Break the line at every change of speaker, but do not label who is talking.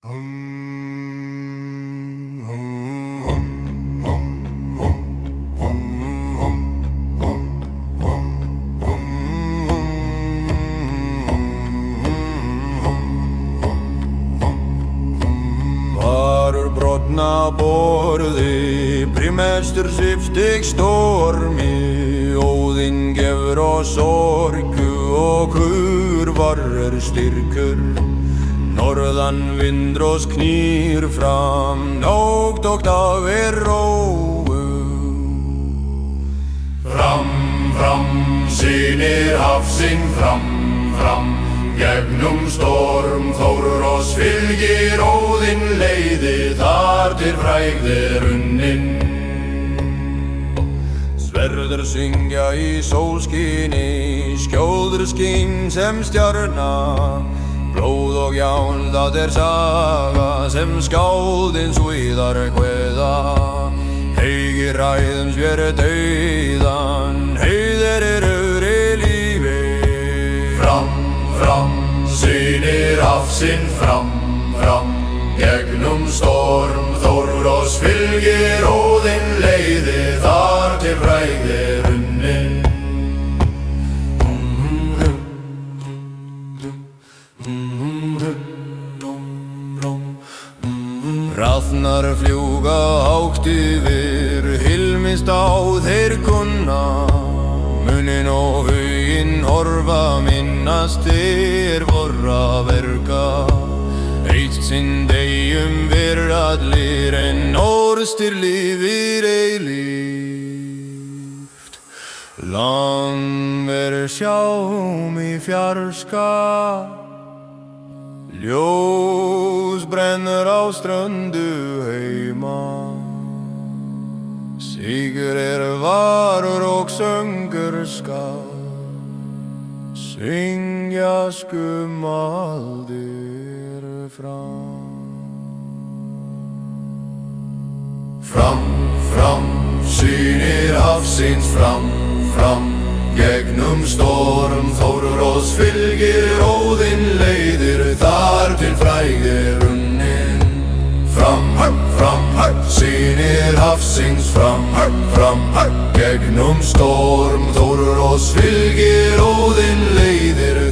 Varur brotna borði, brimestur svipstig stormi. Óðinn gefur oss orku og kurvar styrkur. Norðan vindur oss knýr fram, nótt og dag róu.
Fram, fram, sýnir hafsinn fram, fram. Gegnum storm Þórur oss fylgir Óðinn leiði, þar til frægð unnin.
Sverður syngja í sólskini, skjóður skín sem stjarna. Blóð og járn, það saga sem skáldin svíðar kveða. Heigir ræðum svér dauðan, heiðir öðri lífi.
Fram, fram, sýnir hafsinn fram, fram. Gegnum storm Þórur oss fylgir Óðinn leiði, þar til frægð unnin.
Rathnar fljúga hátt yfir, hilmist á þeir kunna. Munin og huginn horfa, minnast þeir vorra verka. Eitt sinn deyjum við allir, en orðstir lifir eilíft. Langver sjáum í fjarska, ljós brennur á ströndu heima. Sigur varur og söngur skal syngja skummaldir fram.
Fram, fram, sýnir hafsins fram, fram. Gegnum storm Þórur oss fylgir Óðinn leiðir, þar til frægð unnin. Fram, fram, sýnir hafsins fram, fram. Gegnum storm Þórur oss fylgir Óðinn leiðir,